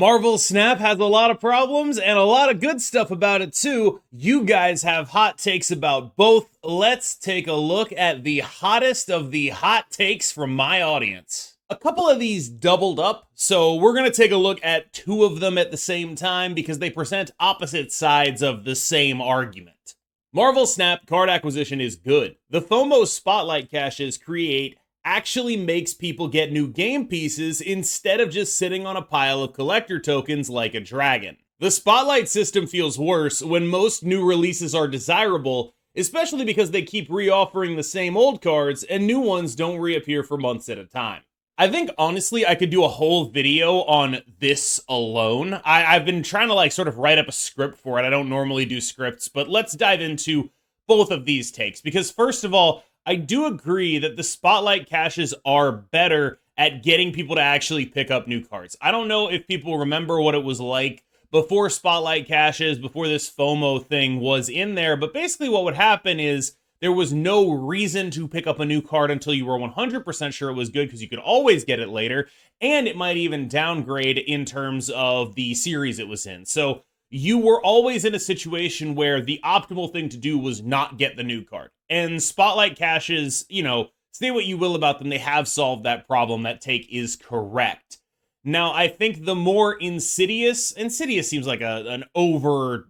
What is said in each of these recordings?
Marvel Snap has a lot of problems and a lot of good stuff about it too. You guys have hot takes about both. Let's take a look at the hottest of the hot takes from my audience. A couple of these doubled up, so we're going to take a look at two of them at the same time because they present opposite sides of the same argument. Marvel Snap card acquisition is good. The FOMO Spotlight caches create actually makes people get new game pieces instead of just sitting on a pile of collector tokens like a dragon. The Spotlight system feels worse when most new releases are desirable, especially because they keep reoffering the same old cards and new ones don't reappear for months at a time. I think honestly I could do a whole video on this alone. I've been trying to sort of write up a script for it. I don't normally do scripts, but let's dive into both of these takes because first of all, I do agree that the Spotlight caches are better at getting people to actually pick up new cards. I don't know if people remember what it was like before Spotlight caches, before this FOMO thing was in there, but basically what would happen is there was no reason to pick up a new card until you were 100% sure it was good because you could always get it later, and it might even downgrade in terms of the series it was in. So you were always in a situation where the optimal thing to do was not get the new card. And Spotlight caches, say what you will about them, they have solved that problem. That take is correct. Now, I think the more insidious seems like an over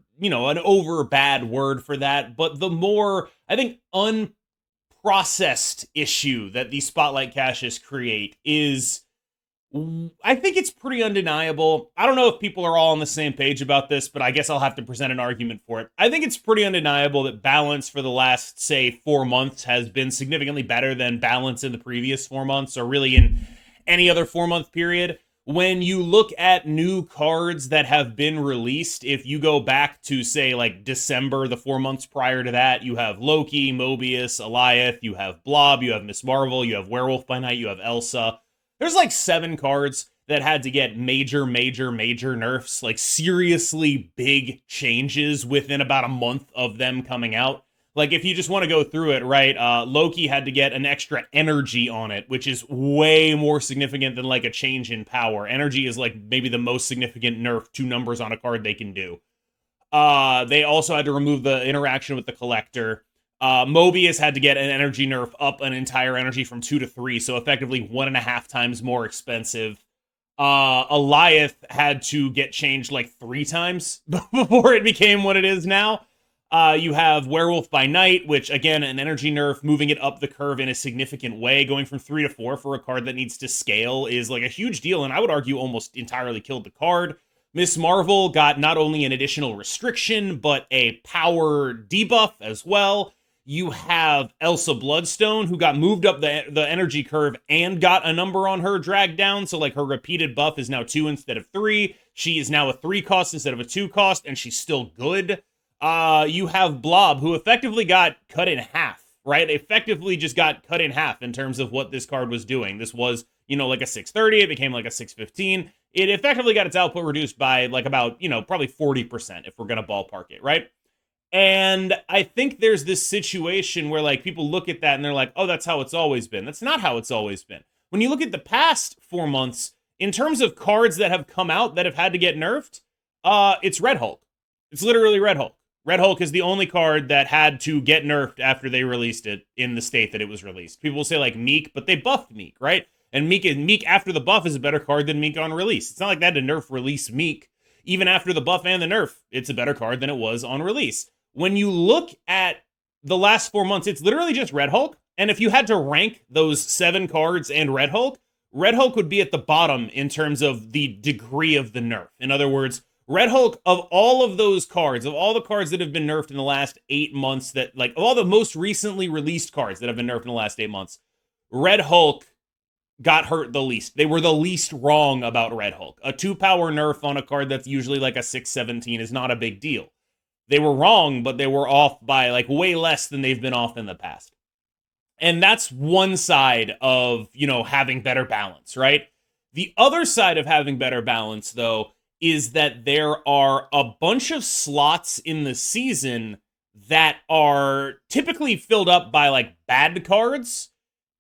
bad word for that, but the more, I think, unprocessed issue that these Spotlight caches create is, I think it's pretty undeniable. I don't know if people are all on the same page about this, but I guess I'll have to present an argument for it. I think it's pretty undeniable that balance for the last, say, 4 months has been significantly better than balance in the previous 4 months, or really in any other 4-month period. When you look at new cards that have been released, if you go back to, say, December, the 4 months prior to that, you have Loki, Mobius, Alioth, you have Blob, you have Miss Marvel, you have Werewolf by Night, you have Elsa. There's 7 cards that had to get major nerfs, seriously big changes within about a month of them coming out. If you just want to go through it, right, Loki had to get an extra energy on it, which is way more significant than a change in power. Energy is maybe the most significant nerf, 2 numbers on a card they can do. They also had to remove the interaction with the collector. Mobius had to get an energy nerf up an entire energy from 2 to 3, so effectively 1.5 times more expensive. Alioth had to get changed 3 times before it became what it is now. You have Werewolf by Night, which, again, an energy nerf, moving it up the curve in a significant way. Going from 3 to 4 for a card that needs to scale is a huge deal, and I would argue almost entirely killed the card. Miss Marvel got not only an additional restriction, but a power debuff as well. You have Elsa Bloodstone, who got moved up the energy curve and got a number on her dragged down. So, her repeated buff is now 2 instead of 3. She is now a 3 cost instead of a 2 cost, and she's still good. You have Blob, who effectively got cut in half, right? Effectively just got cut in half in terms of what this card was doing. This was, a 630. It became a 615. It effectively got its output reduced by about, probably 40% if we're going to ballpark it, right? And I think there's this situation where people look at that and they're like, oh, that's how it's always been. That's not how it's always been. When you look at the past 4 months, in terms of cards that have come out that have had to get nerfed, it's Red Hulk. It's literally Red Hulk. Red Hulk is the only card that had to get nerfed after they released it in the state that it was released. People will say Meek, but they buffed Meek, right? And Meek after the buff is a better card than Meek on release. It's not like they had to nerf release Meek. Even after the buff and the nerf, it's a better card than it was on release. When you look at the last 4 months, it's literally just Red Hulk. And if you had to rank those 7 cards and Red Hulk would be at the bottom in terms of the degree of the nerf. In other words, Red Hulk, of all of those cards, of all the cards that have been nerfed in the last 8 months, of all the most recently released cards that have been nerfed in the last 8 months, Red Hulk got hurt the least. They were the least wrong about Red Hulk. A 2-power nerf on a card that's usually a 617 is not a big deal. They were wrong, but they were off by way less than they've been off in the past. And that's one side of, having better balance, right? The other side of having better balance, though, is that there are a bunch of slots in the season that are typically filled up by bad cards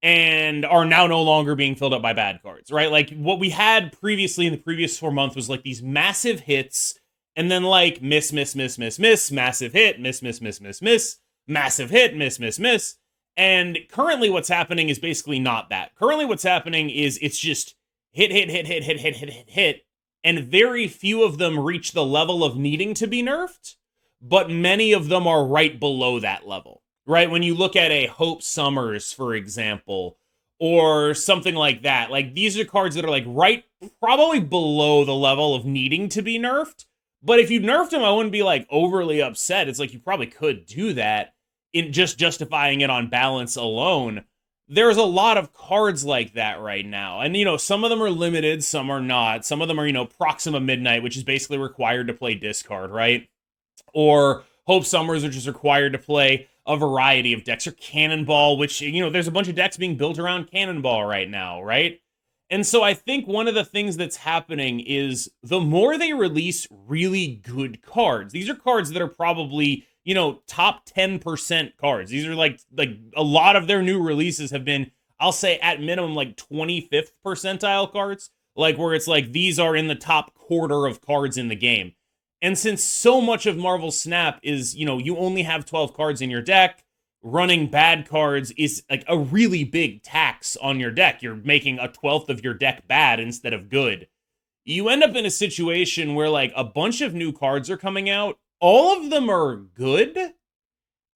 and are now no longer being filled up by bad cards, right? Like what we had previously in the previous 4 months was like these massive hits and then like miss, miss, miss, miss, miss, massive hit, miss, miss, miss, miss, miss, massive hit, miss, miss, miss. And currently what's happening is basically not that. Currently what's happening is it's just hit, hit, hit, hit, hit, hit, hit, hit, hit. And very few of them reach the level of needing to be nerfed, but many of them are right below that level. Right? When you look at a Hope Summers, for example, or something like that, like these are cards that are like right, probably below the level of needing to be nerfed. But if you nerfed them, I wouldn't be like overly upset. It's like you probably could do that in just justifying it on balance alone. There's a lot of cards like that right now. And, you know, some of them are limited, some are not. Some of them are, you know, Proxima Midnight, which is basically required to play discard, right? Or Hope Summers, which is required to play a variety of decks, or Cannonball, which, you know, there's a bunch of decks being built around Cannonball right now, right? And so I think one of the things that's happening is the more they release really good cards, these are cards that are probably, you know, top 10% cards. These are like a lot of their new releases have been, I'll say at minimum, like 25th percentile cards, like where it's like these are in the top quarter of cards in the game. And since so much of Marvel Snap is, you know, you only have 12 cards in your deck, running bad cards is like a really big tax on your deck. You're making a 12th of your deck bad instead of good. You end up in a situation where like a bunch of new cards are coming out. All of them are good.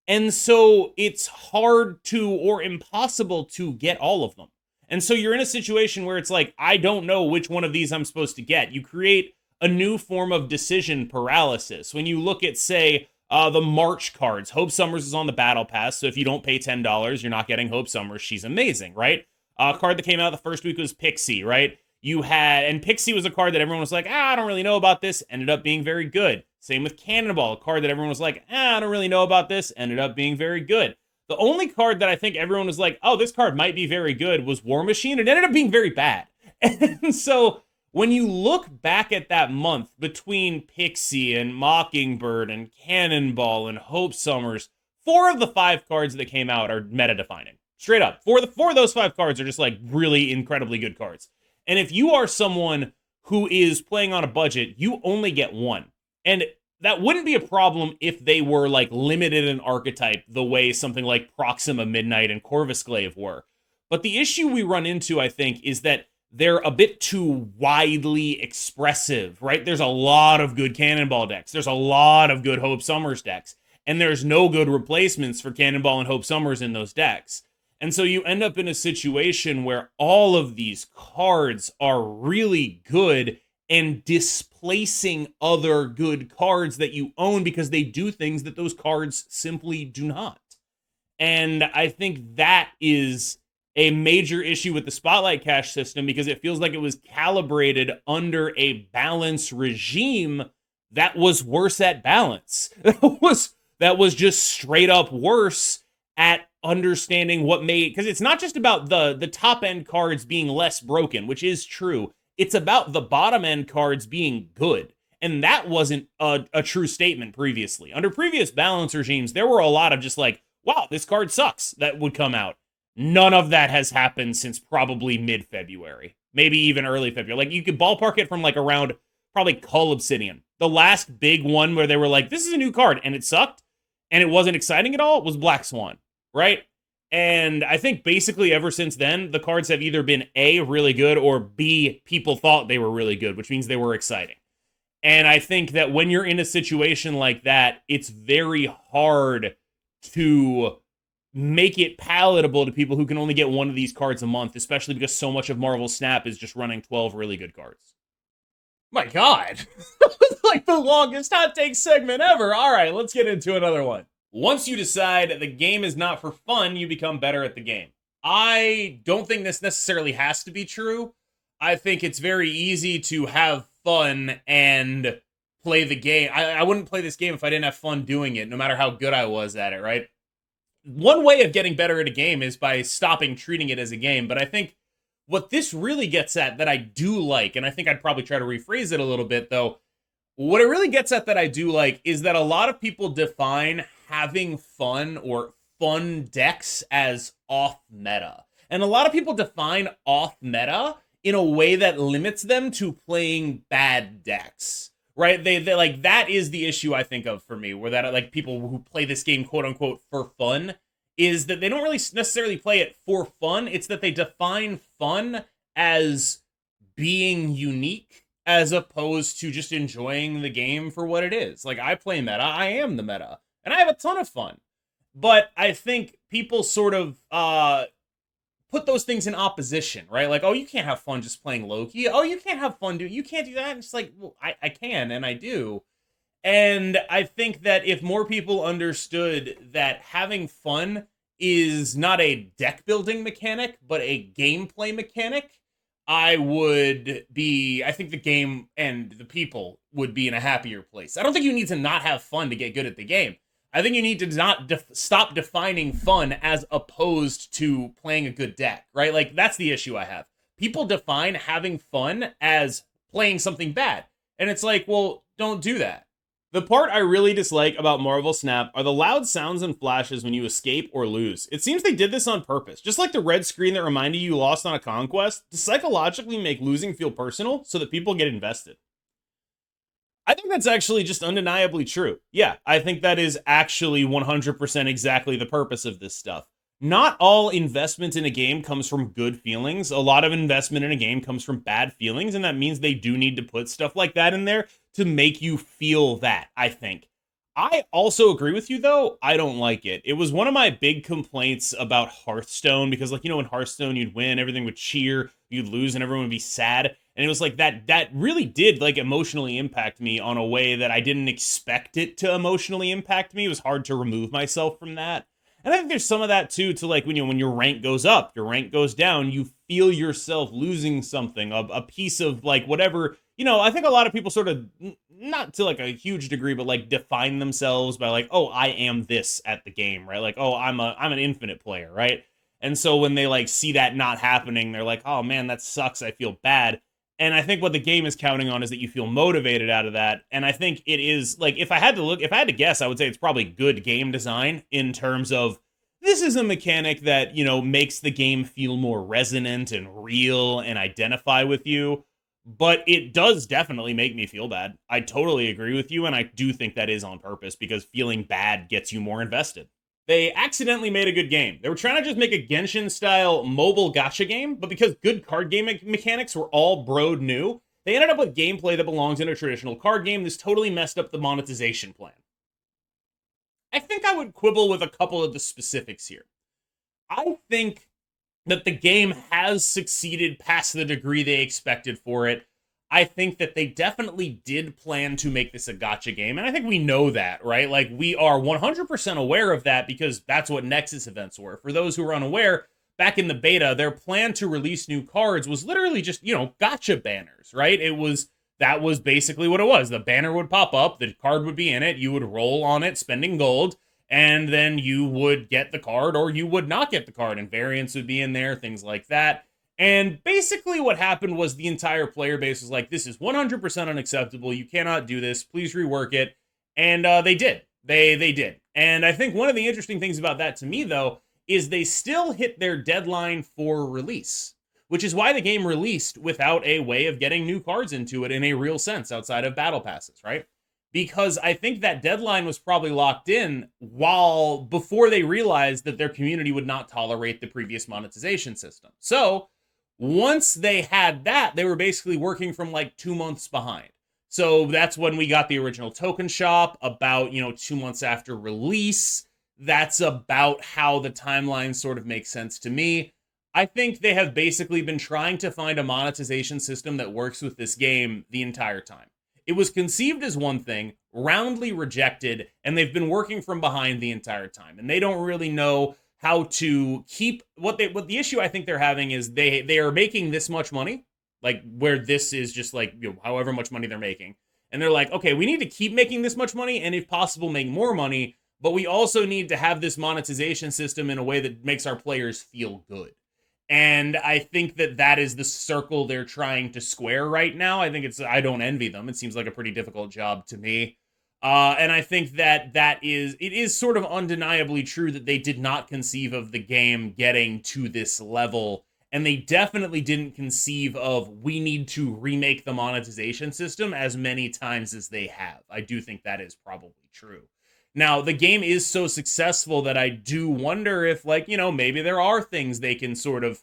And so it's hard to or impossible to get all of them. And so you're in a situation where it's like, I don't know which one of these I'm supposed to get. You create a new form of decision paralysis. When you look at, say, the March cards, Hope Summers is on the Battle Pass, so if you don't pay $10, you're not getting Hope Summers. She's amazing, right? A card that came out the first week was Pixie, right? And Pixie was a card that everyone was like, I don't really know about this, ended up being very good. Same with Cannonball, a card that everyone was like, I don't really know about this, ended up being very good. The only card that I think everyone was like, oh, this card might be very good was War Machine. It ended up being very bad. And so when you look back at that month between Pixie and Mockingbird and Cannonball and Hope Summers, 4 of the 5 cards that came out are meta-defining. Straight up. 4 of those 5 cards are just like really incredibly good cards. And if you are someone who is playing on a budget, you only get 1. And that wouldn't be a problem if they were like limited in archetype the way something like Proxima Midnight and Corvusclave were. But the issue we run into, I think, is that they're a bit too widely expressive, right? There's a lot of good Cannonball decks. There's a lot of good Hope Summers decks. And there's no good replacements for Cannonball and Hope Summers in those decks. And so you end up in a situation where all of these cards are really good and displacing other good cards that you own because they do things that those cards simply do not. And I think that is a major issue with the Spotlight Cash system because it feels like it was calibrated under a balance regime that was worse at balance. That was just straight up worse at understanding what made, because it's not just about the top end cards being less broken, which is true. It's about the bottom end cards being good. And that wasn't a true statement previously. Under previous balance regimes, there were a lot of just like, wow, this card sucks that would come out. None of that has happened since probably mid-February, maybe even early February. Like you could ballpark it from like around probably Cull Obsidian. The last big one where they were like, this is a new card and it sucked and it wasn't exciting at all was Black Swan, right? And I think basically ever since then, the cards have either been A, really good, or B, people thought they were really good, which means they were exciting. And I think that when you're in a situation like that, it's very hard to make it palatable to people who can only get one of these cards a month, especially because so much of Marvel Snap is just running 12 really good cards. My God. That was like the longest hot take segment ever. All right, let's get into another one. Once you decide the game is not for fun, you become better at the game. I don't think this necessarily has to be true. I think it's very easy to have fun and play the game. I wouldn't play this game if I didn't have fun doing it, no matter how good I was at it, right? One way of getting better at a game is by stopping treating it as a game, but I think what this really gets at that I do like, and I think I'd probably try to rephrase it a little bit though, what it really gets at that I do like is that a lot of people define having fun or fun decks as off meta. And a lot of people define off meta in a way that limits them to playing bad decks. Right? They like that is the issue I think of for me, where that like people who play this game quote unquote for fun is that they don't really necessarily play it for fun. It's that they define fun as being unique as opposed to just enjoying the game for what it is. Like, I play meta, I am the meta, and I have a ton of fun. But I think people sort of put those things in opposition, right? Like, oh, you can't have fun just playing Loki. Oh, you can't have fun you can't do that. And it's like, well, I can, and I do. And I think that if more people understood that having fun is not a deck building mechanic, but a gameplay mechanic, I think the game and the people would be in a happier place. I don't think you need to not have fun to get good at the game. I think you need to not stop defining fun as opposed to playing a good deck, right? Like, that's the issue I have. People define having fun as playing something bad. And it's like, well, don't do that. The part I really dislike about Marvel Snap are the loud sounds and flashes when you escape or lose. It seems they did this on purpose, just like the red screen that reminded you lost on a conquest, to psychologically make losing feel personal so that people get invested. I think that's actually just undeniably true. Yeah, I think that is actually 100% exactly the purpose of this stuff. Not all investment in a game comes from good feelings. A lot of investment in a game comes from bad feelings, and that means they do need to put stuff like that in there to make you feel that, I think. I also agree with you, though. I don't like it. It was one of my big complaints about Hearthstone, because, like, you know, in Hearthstone, you'd win, everything would cheer, you'd lose, and everyone would be sad. And it was like that really did, like, emotionally impact me on a way that I didn't expect it to emotionally impact me. It was hard to remove myself from that. And I think there's some of that too, to like when your rank goes up, your rank goes down, you feel yourself losing something, a piece of like whatever, I think a lot of people sort of, not to like a huge degree, but like define themselves by like, oh, I am this at the game, right? Like, oh, I'm an infinite player, right? And so when they like see that not happening, they're like, oh man, that sucks, I feel bad. And I think what the game is counting on is that you feel motivated out of that. And I think it is, like, if I had to guess, I would say it's probably good game design in terms of this is a mechanic that, makes the game feel more resonant and real and identify with you. But it does definitely make me feel bad. I totally agree with you. And I do think that is on purpose because feeling bad gets you more invested. They accidentally made a good game. They were trying to just make a Genshin-style mobile gacha game, but because good card game mechanics were all broed new, they ended up with gameplay that belongs in a traditional card game. This totally messed up the monetization plan. I think I would quibble with a couple of the specifics here. I think that the game has succeeded past the degree they expected for it. I think that they definitely did plan to make this a gacha game, and I think we know that, right? Like, we are 100% aware of that because that's what Nexus events were. For those who are unaware, back in the beta, their plan to release new cards was literally just, gacha banners, right? That was basically what it was. The banner would pop up, the card would be in it, you would roll on it spending gold, and then you would get the card or you would not get the card, and variants would be in there, things like that. And basically what happened was the entire player base was like, this is 100% unacceptable. You cannot do this. Please rework it. And they did. They did. And I think one of the interesting things about that to me, though, is they still hit their deadline for release, which is why the game released without a way of getting new cards into it in a real sense outside of battle passes, right? Because I think that deadline was probably locked in before they realized that their community would not tolerate the previous monetization system. So once they had that, they were basically working from like 2 months behind. So that's when we got the original token shop about, 2 months after release. That's about how the timeline sort of makes sense to me. I think they have basically been trying to find a monetization system that works with this game the entire time. It was conceived as one thing, roundly rejected, and they've been working from behind the entire time. And they don't really know how to keep what the issue I think they're having is they are making this much money, like where this is just like, however much money they're making. And they're like, okay, we need to keep making this much money and if possible make more money, but we also need to have this monetization system in a way that makes our players feel good. And I think that is the circle they're trying to square right now. I don't envy them. It seems like a pretty difficult job to me. And I think that it is sort of undeniably true that they did not conceive of the game getting to this level. And they definitely didn't conceive of, we need to remake the monetization system as many times as they have. I do think that is probably true. Now, the game is so successful that I do wonder if, like, maybe there are things they can sort of,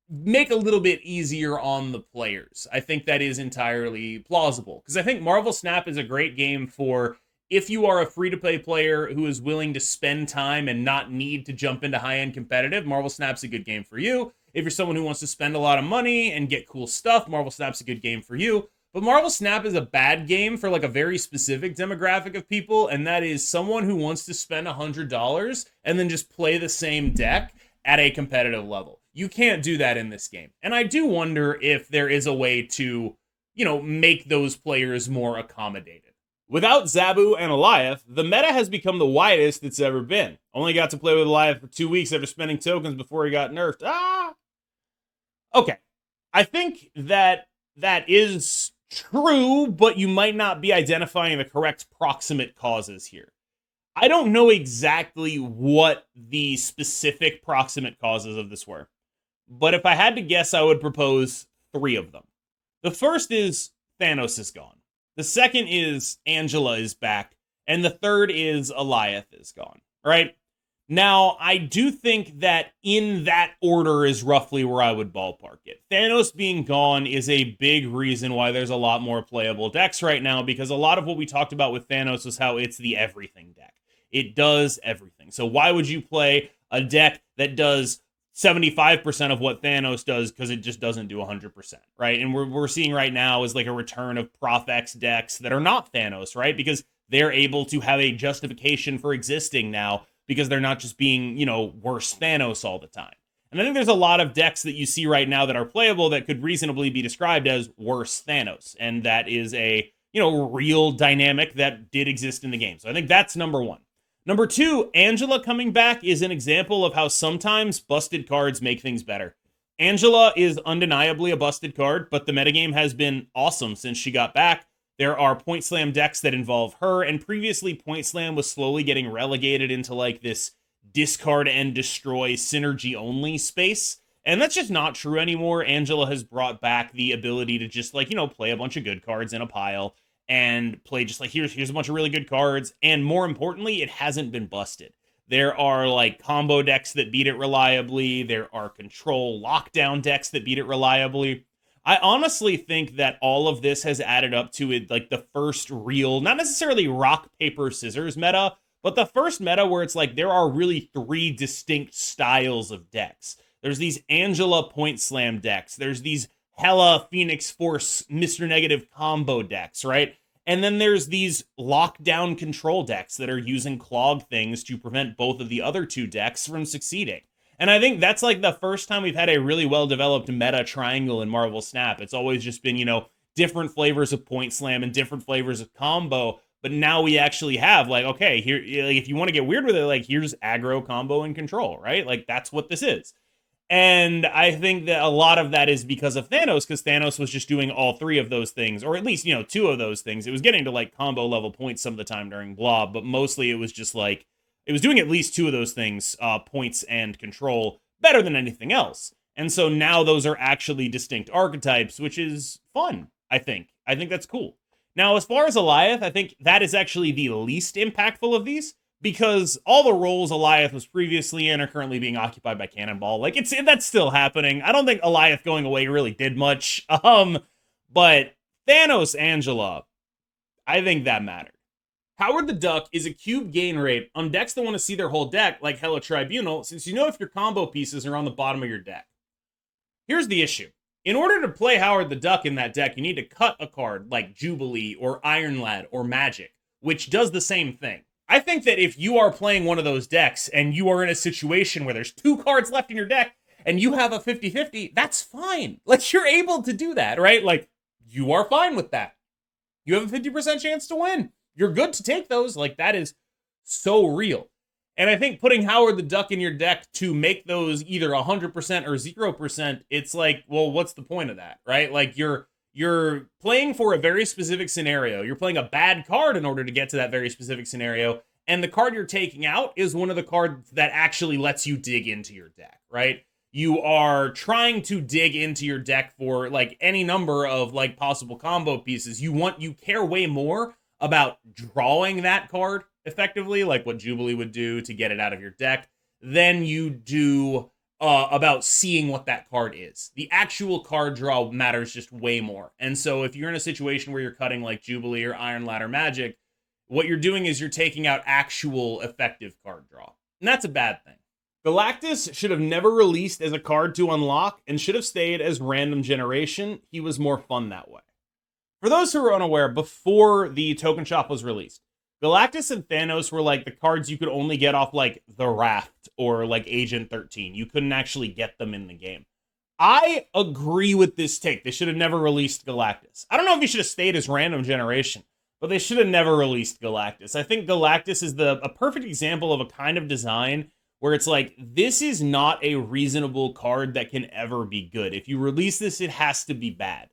make a little bit easier on the players. I think that is entirely plausible, because I think Marvel Snap is a great game for if you are a free-to-play player who is willing to spend time and not need to jump into high-end competitive. Marvel Snap's a good game for you. If you're someone who wants to spend a lot of money and get cool stuff, Marvel Snap's a good game for you. But Marvel Snap is a bad game for like a very specific demographic of people, and that is someone who wants to spend $100 and then just play the same deck at a competitive level. You can't do that in this game. And I do wonder if there is a way to, make those players more accommodated. Without Zabu and Alioth, the meta has become the widest it's ever been. Only got to play with Alioth for 2 weeks after spending tokens before he got nerfed. Okay. I think that is true, but you might not be identifying the correct proximate causes here. I don't know exactly what the specific proximate causes of this were, but if I had to guess, I would propose 3 of them. The first is Thanos is gone. The second is Angela is back. And the third is Alioth is gone, right? Now, I do think that in that order is roughly where I would ballpark it. Thanos being gone is a big reason why there's a lot more playable decks right now, because a lot of what we talked about with Thanos was how it's the everything deck. It does everything. So why would you play a deck that does 75% of what Thanos does, because it just doesn't do 100%, right? And we're seeing right now is like a return of ProfX decks that are not Thanos, right? Because they're able to have a justification for existing now, because they're not just being, worse Thanos all the time. And I think there's a lot of decks that you see right now that are playable that could reasonably be described as worse Thanos. And that is a, real dynamic that did exist in the game. So I think that's number 1. Number 2, Angela coming back is an example of how sometimes busted cards make things better. Angela is undeniably a busted card, but the metagame has been awesome since she got back. There are Point Slam decks that involve her, and previously Point Slam was slowly getting relegated into like this discard and destroy synergy only space. And that's just not true anymore. Angela has brought back the ability to just play a bunch of good cards in a pile and play just like, here's a bunch of really good cards. And more importantly, it hasn't been busted. There are like combo decks that beat it reliably. There are control lockdown decks that beat it reliably. I honestly think that all of this has added up to it, like the first real, not necessarily rock, paper, scissors meta, but the first meta where it's like there are really 3 distinct styles of decks. There's these Angela Point Slam decks. There's these Hela Phoenix Force Mr. Negative combo decks, right? And then there's these lockdown control decks that are using clog things to prevent both of the other 2 decks from succeeding. And I think that's like the first time we've had a really well-developed meta triangle in Marvel Snap. It's always just been, different flavors of Point Slam and different flavors of combo. But now we actually have like, okay, here, like, if you want to get weird with it, like here's aggro, combo, and control, right? Like that's what this is. And I think that a lot of that is because of Thanos, because Thanos was just doing all 3 of those things, or at least, 2 of those things. It was getting to like combo level points some of the time during Blob, but mostly it was just like, it was doing at least 2 of those things, points and control, better than anything else. And so now those are actually distinct archetypes, which is fun, I think. I think that's cool. Now, as far as Alioth, I think that is actually the least impactful of these, because all the roles Alioth was previously in are currently being occupied by Cannonball. Like, that's still happening. I don't think Alioth going away really did much. But Thanos Angela, I think that mattered. Howard the Duck is a cube gain rate on decks that want to see their whole deck, like Hela Tribunal, since if your combo pieces are on the bottom of your deck. Here's the issue. In order to play Howard the Duck in that deck, you need to cut a card like Jubilee or Iron Lad or Magic, which does the same thing. I think that if you are playing one of those decks and you are in a situation where there's 2 cards left in your deck and you have a 50-50, that's fine. Like, you're able to do that, right? Like, you are fine with that. You have a 50% chance to win. You're good to take those. Like, that is so real. And I think putting Howard the Duck in your deck to make those either 100% or 0%, it's like, well, what's the point of that, right? Like, you're You're playing for a very specific scenario. You're playing a bad card in order to get to that very specific scenario. And the card you're taking out is one of the cards that actually lets you dig into your deck, right? You are trying to dig into your deck for like any number of like possible combo pieces. You care way more about drawing that card effectively, like what Jubilee would do to get it out of your deck, than you do about seeing what that card is. The actual card draw matters just way more. And so if you're in a situation where you're cutting like Jubilee or Iron Ladder Magic, what you're doing is you're taking out actual effective card draw. And that's a bad thing. Galactus should have never released as a card to unlock and should have stayed as random generation. He was more fun that way. For those who are unaware, before the token shop was released, Galactus and Thanos were like the cards you could only get off like the Raft or like Agent 13. You couldn't actually get them in the game. I agree with this take. They should have never released Galactus. I don't know if he should have stayed as random generation, but they should have never released Galactus. I think Galactus is a perfect example of a kind of design where it's like, this is not a reasonable card that can ever be good. If you release this, it has to be bad.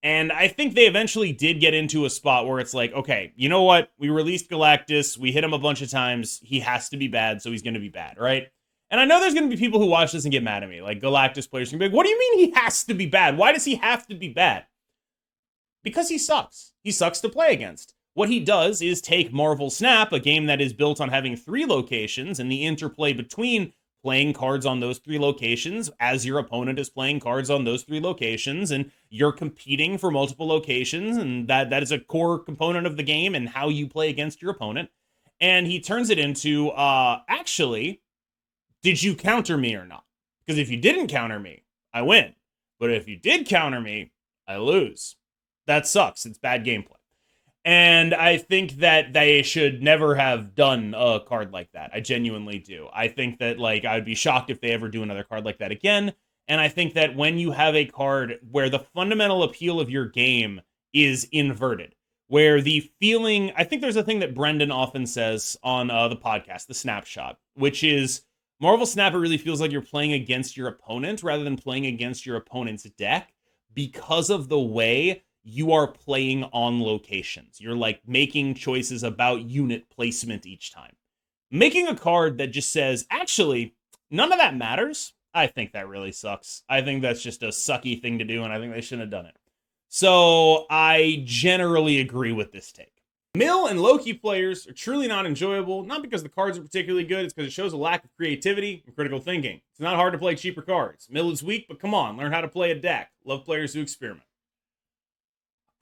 And I think they eventually did get into a spot where it's like, okay, you know what? We released Galactus. We hit him a bunch of times. He has to be bad, so he's going to be bad, right? And I know there's going to be people who watch this and get mad at me. Like, Galactus players can be like, what do you mean he has to be bad? Why does he have to be bad? Because he sucks. He sucks to play against. What he does is take Marvel Snap, a game that is built on having 3 locations, and the interplay between playing cards on those 3 locations as your opponent is playing cards on those 3 locations, and you're competing for multiple locations, and that is a core component of the game and how you play against your opponent. And he turns it into, actually, did you counter me or not? Because if you didn't counter me, I win. But if you did counter me, I lose. That sucks. It's bad gameplay. And I think that they should never have done a card like that. I genuinely do. I think that, like, I would be shocked if they ever do another card like that again. And I think that when you have a card where the fundamental appeal of your game is inverted, where the feeling, I think there's a thing that Brendan often says on the podcast, the Snapshot, which is Marvel Snap, it really feels like you're playing against your opponent rather than playing against your opponent's deck because of the way you are playing on locations. You're like making choices about unit placement each time. Making a card that just says, actually, none of that matters, I think that really sucks. I think that's just a sucky thing to do, and I think they shouldn't have done it. So I generally agree with this take. Mill and Loki players are truly not enjoyable, not because the cards are particularly good, it's because it shows a lack of creativity and critical thinking. It's not hard to play cheaper cards. Mill is weak, but come on, learn how to play a deck. Love players who experiment.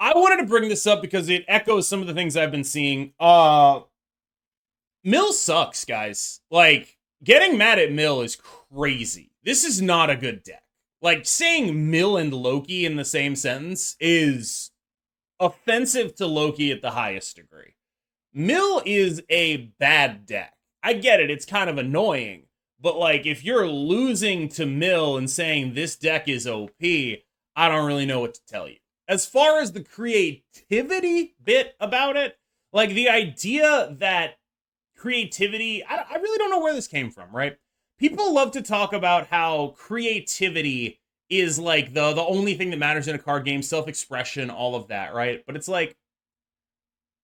I wanted to bring this up because it echoes some of the things I've been seeing. Mill sucks, guys. Like, getting mad at Mill is crazy. This is not a good deck. Like, saying Mill and Loki in the same sentence is offensive to Loki at the highest degree. Mill is a bad deck. I get it, it's kind of annoying. But, like, if you're losing to Mill and saying this deck is OP, I don't really know what to tell you. As far as the creativity bit about it, like the idea that creativity, I really don't know where this came from, right? People love to talk about how creativity is like the only thing that matters in a card game, self-expression, all of that, right? But it's like,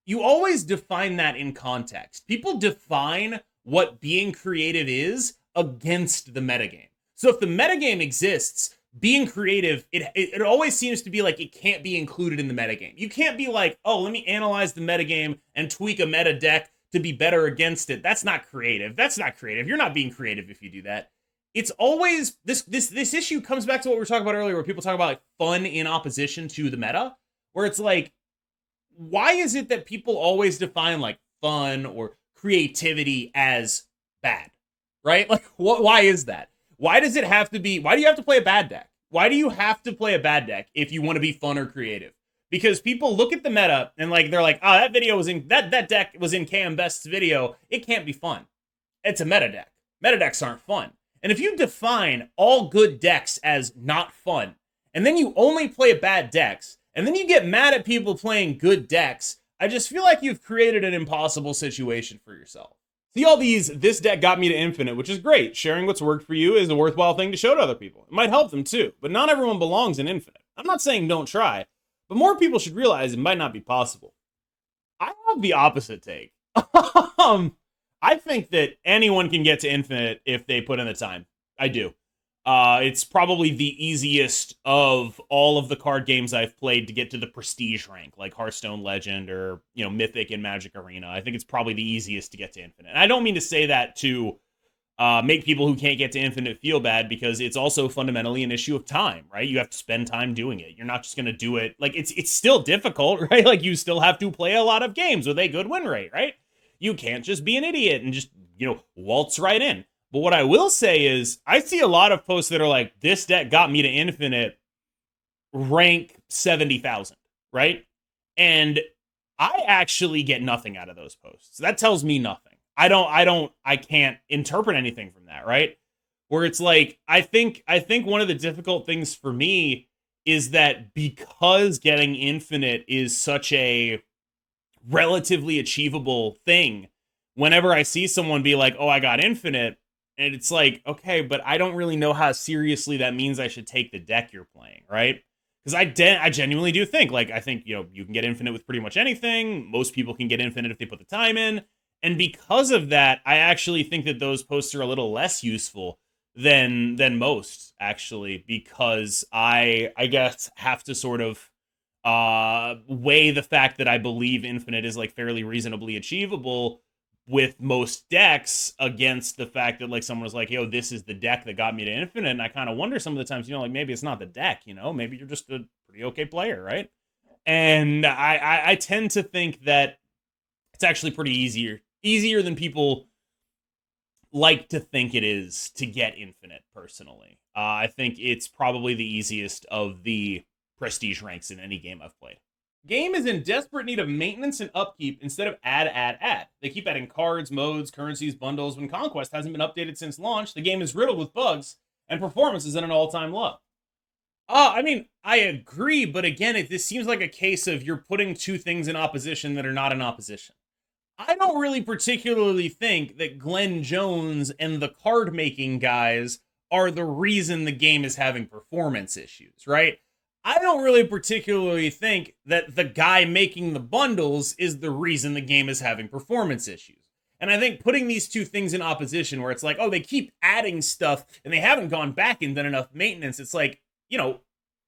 you always define that in context. People define what being creative is against the metagame. So if the metagame exists, being creative, it always seems to be like it can't be included in the metagame. You can't be like, oh, let me analyze the metagame and tweak a meta deck to be better against it. That's not creative. That's not creative. You're not being creative if you do that. It's always, this issue comes back to what we were talking about earlier, where people talk about like fun in opposition to the meta, where it's like, why is it that people always define like fun or creativity as bad, right? Like, why is that? Why does it have to be, why do you have to play a bad deck? Why do you have to play a bad deck if you want to be fun or creative? Because people look at the meta and like, they're like, oh, that video was in, that deck was in KM Best's video. It can't be fun. It's a meta deck. Meta decks aren't fun. And if you define all good decks as not fun, and then you only play bad decks, and then you get mad at people playing good decks, I just feel like you've created an impossible situation for yourself. See all these, this deck got me to infinite, which is great. Sharing what's worked for you is a worthwhile thing to show to other people. It might help them too, but not everyone belongs in infinite. I'm not saying don't try, But more people should realize it might not be possible. I have the opposite take. I think that anyone can get to infinite if they put in the time. I do. It's probably the easiest of all of the card games I've played to get to the prestige rank, like Hearthstone Legend or, Mythic and Magic Arena. I think it's probably the easiest to get to infinite. And I don't mean to say that to make people who can't get to infinite feel bad, because it's also fundamentally an issue of time, right? You have to spend time doing it. You're not just going to do it. Like, it's still difficult, right? Like, you still have to play a lot of games with a good win rate, right? You can't just be an idiot and just, waltz right in. But what I will say is, I see a lot of posts that are like, this deck got me to infinite rank 70,000, right? And I actually get nothing out of those posts. That tells me nothing. I can't interpret anything from that, right? Where it's like, I think one of the difficult things for me is that because getting infinite is such a relatively achievable thing, whenever I see someone be like, oh, I got infinite, and it's like, okay, but I don't really know how seriously that means I should take the deck you're playing, right? Because I genuinely do think, like, I think, you can get infinite with pretty much anything. Most people can get infinite if they put the time in. And because of that, I actually think that those posts are a little less useful than most, actually, because I guess have to sort of weigh the fact that I believe infinite is like fairly reasonably achievable with most decks against the fact that, like, someone was like, yo, this is the deck that got me to infinite. And I kind of wonder some of the times, like, maybe it's not the deck, maybe you're just a pretty okay player, right? And I tend to think that it's actually pretty easier than people like to think it is to get infinite, personally. I think it's probably the easiest of the prestige ranks in any game I've played. Game is in desperate need of maintenance and upkeep instead of add. They keep adding cards, modes, currencies, bundles. When Conquest hasn't been updated since launch, the game is riddled with bugs, and performance is at an all-time low. I mean, I agree, but again, this seems like a case of you're putting two things in opposition that are not in opposition. I don't really particularly think that Glenn Jones and the card making guys are the reason the game is having performance issues, right? I don't really particularly think that the guy making the bundles is the reason the game is having performance issues. And I think putting these two things in opposition, where it's like, oh, they keep adding stuff and they haven't gone back and done enough maintenance, it's like,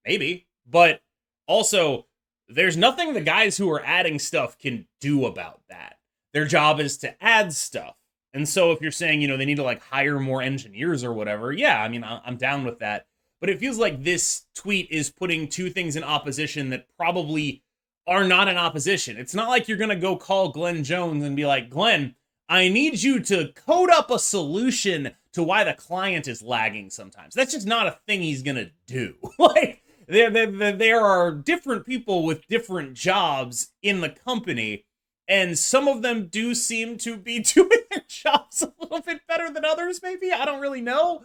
maybe. But also, there's nothing the guys who are adding stuff can do about that. Their job is to add stuff. And so if you're saying, they need to like hire more engineers or whatever, yeah, I mean, I'm down with that. But it feels like this tweet is putting two things in opposition that probably are not in opposition. It's not like you're going to go call Glenn Jones and be like, Glenn, I need you to code up a solution to why the client is lagging sometimes. That's just not a thing he's going to do. Like, there are different people with different jobs in the company, and some of them do seem to be doing their jobs a little bit better than others, maybe. I don't really know.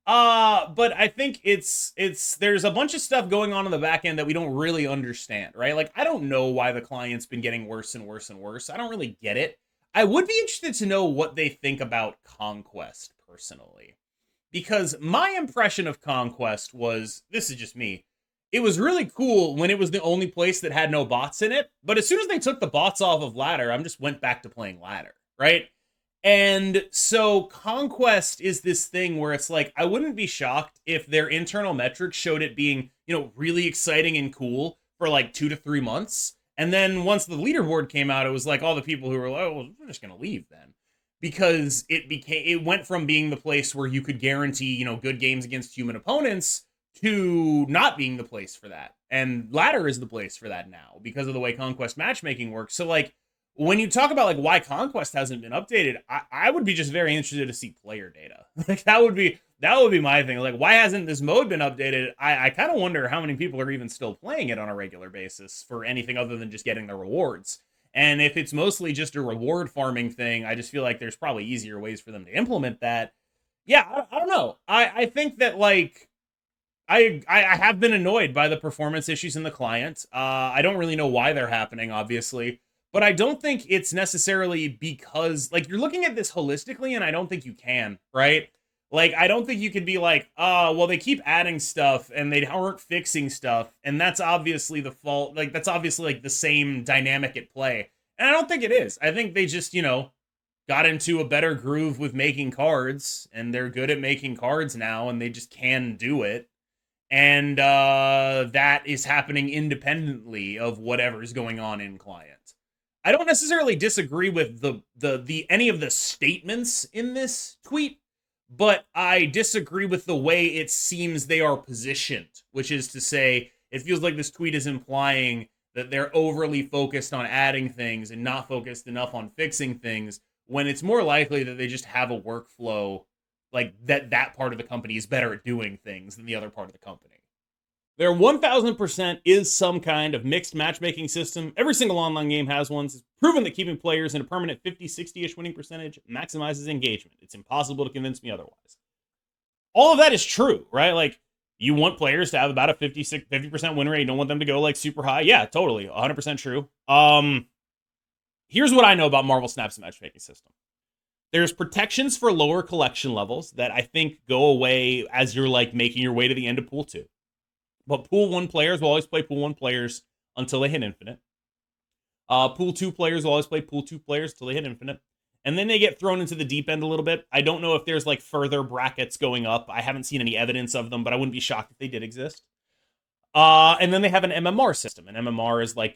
But I think there's a bunch of stuff going on in the back end that we don't really understand, right? Like, I don't know why the client's been getting worse and worse and worse. I don't really get it. I would be interested to know what they think about Conquest, personally. Because my impression of Conquest was, this is just me, it was really cool when it was the only place that had no bots in it. But as soon as they took the bots off of Ladder, I just went back to playing Ladder, right? And so Conquest is this thing where it's like, I wouldn't be shocked if their internal metrics showed it being, really exciting and cool for like 2 to 3 months. And then once the leaderboard came out, it was like all the people who were like, oh, well, we're just going to leave then. Because it went from being the place where you could guarantee, good games against human opponents to not being the place for that. And Ladder is the place for that now because of the way Conquest matchmaking works. So like, when you talk about like why Conquest hasn't been updated, I would be just very interested to see player data. Like that would be my thing. Like, why hasn't this mode been updated? I kind of wonder how many people are even still playing it on a regular basis for anything other than just getting the rewards. And if it's mostly just a reward farming thing, I just feel like there's probably easier ways for them to implement that. Yeah, I don't know. I think that like I have been annoyed by the performance issues in the client. I don't really know why they're happening, obviously. But I don't think it's necessarily because, like, you're looking at this holistically, and I don't think you can, right? Like, I don't think you could be like, oh, well, they keep adding stuff and they aren't fixing stuff, and that's obviously the fault. Like, that's obviously like the same dynamic at play. And I don't think it is. I think they just, got into a better groove with making cards, and they're good at making cards now, and they just can do it. And that is happening independently of whatever's going on in client. I don't necessarily disagree with the any of the statements in this tweet, but I disagree with the way it seems they are positioned, which is to say, it feels like this tweet is implying that they're overly focused on adding things and not focused enough on fixing things, when it's more likely that they just have a workflow like that part of the company is better at doing things than the other part of the company. There 1000% is some kind of mixed matchmaking system. Every single online game has one. It's proven that keeping players in a permanent 50, 60-ish winning percentage maximizes engagement. It's impossible to convince me otherwise. All of that is true, right? Like, you want players to have about a 50% win rate. You don't want them to go like super high. Yeah, totally. 100% true. Here's what I know about Marvel Snap's matchmaking system. There's protections for lower collection levels that I think go away as you're like making your way to the end of Pool 2. But Pool 1 players will always play Pool 1 players until they hit Infinite. Pool 2 players will always play Pool 2 players until they hit Infinite. And then they get thrown into the deep end a little bit. I don't know if there's like further brackets going up. I haven't seen any evidence of them, but I wouldn't be shocked if they did exist. And then they have an MMR system. And MMR is like,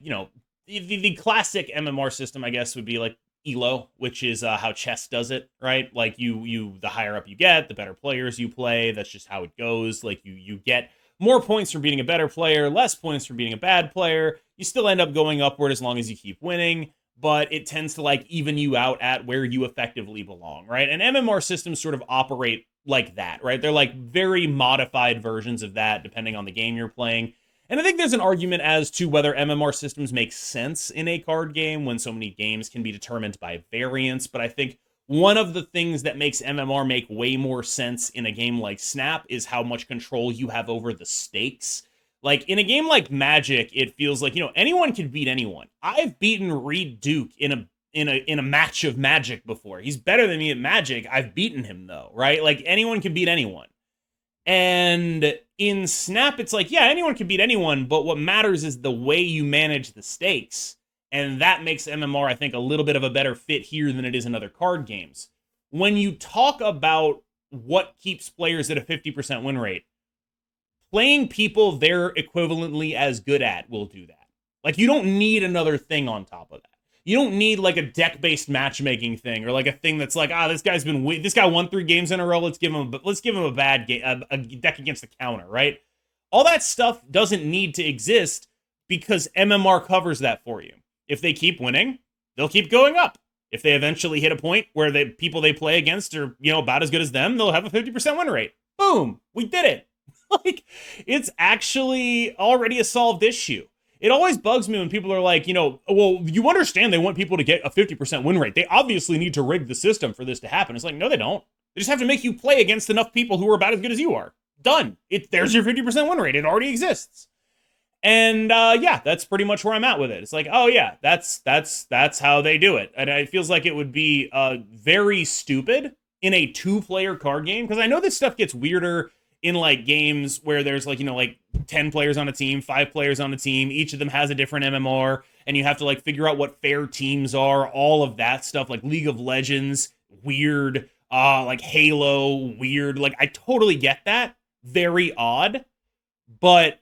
the classic MMR system, I guess, would be like ELO, which is how chess does it, right? Like the higher up you get, the better players you play. That's just how it goes. Like you get more points from beating a better player, less points from beating a bad player. You still end up going upward as long as you keep winning, but it tends to like even you out at where you effectively belong, right? And MMR systems sort of operate like that, right? They're like very modified versions of that depending on the game you're playing. And I think there's an argument as to whether MMR systems make sense in a card game when so many games can be determined by variance. But I think one of the things that makes MMR make way more sense in a game like Snap is how much control you have over the stakes. Like in a game like Magic, it feels like, anyone can beat anyone. I've beaten Reed Duke in a match of Magic before. He's better than me at Magic. I've beaten him though, right? Like anyone can beat anyone. And in Snap, it's like, yeah, anyone can beat anyone, but what matters is the way you manage the stakes. And that makes MMR, I think, a little bit of a better fit here than it is in other card games. When you talk about what keeps players at a 50% win rate, playing people they're equivalently as good at will do that. Like, you don't need another thing on top of that. You don't need like a deck-based matchmaking thing or like a thing that's like, this guy won 3 games in a row. Let's give him a bad game, a deck against the counter, right? All that stuff doesn't need to exist because MMR covers that for you. If they keep winning, they'll keep going up. If they eventually hit a point where the people they play against are, about as good as them, they'll have a 50% win rate. Boom, we did it. Like, it's actually already a solved issue. It always bugs me when people are like, well, you understand they want people to get a 50% win rate. They obviously need to rig the system for this to happen. It's like, no, they don't. They just have to make you play against enough people who are about as good as you are. Done. There's your 50% win rate. It already exists. And yeah, that's pretty much where I'm at with it. It's like, oh yeah, that's how they do it. And it feels like it would be very stupid in a 2-player card game, because I know this stuff gets weirder in like games where there's like, like 10 players on a team, 5 players on a team, each of them has a different MMR, and you have to like figure out what fair teams are, all of that stuff, like League of Legends, weird, like Halo, weird. Like, I totally get that. Very odd. But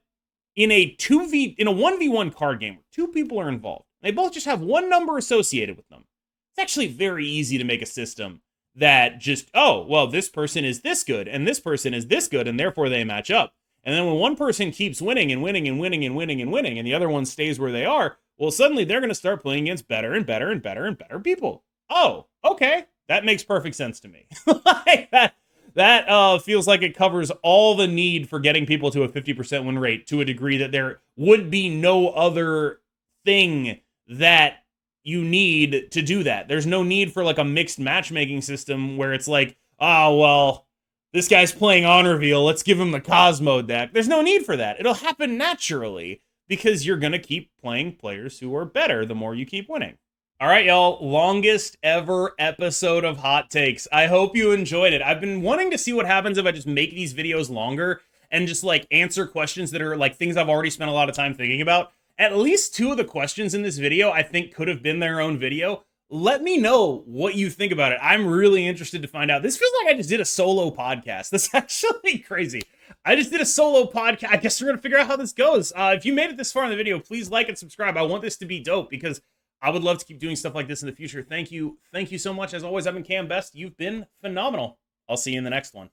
in a 1v1 card game where 2 people are involved, they both just have one number associated with them, it's actually very easy to make a system that just, oh, well, this person is this good, and this person is this good, and therefore they match up. And then when one person keeps winning and winning and winning and winning and winning, and the other one stays where they are, well, suddenly they're going to start playing against better and better and better and better people. Oh, okay. That makes perfect sense to me. Like that feels like it covers all the need for getting people to a 50% win rate to a degree that there would be no other thing that you need to do that. There's no need for like a mixed matchmaking system where it's like, oh, well, this guy's playing on reveal, let's give him the Cosmo deck. There's no need for that. It'll happen naturally because you're going to keep playing players who are better the more you keep winning. All right, y'all. Longest ever episode of Hot Takes. I hope you enjoyed it. I've been wanting to see what happens if I just make these videos longer and just like answer questions that are like things I've already spent a lot of time thinking about. At least two of the questions in this video I think could have been their own video. Let me know what you think about it. I'm really interested to find out. This feels like I just did a solo podcast. That's actually crazy. I just did a solo podcast. I guess we're going to figure out how this goes. If you made it this far in the video, please like and subscribe. I want this to be dope because I would love to keep doing stuff like this in the future. Thank you. Thank you so much. As always, I've been Cam Best. You've been phenomenal. I'll see you in the next one.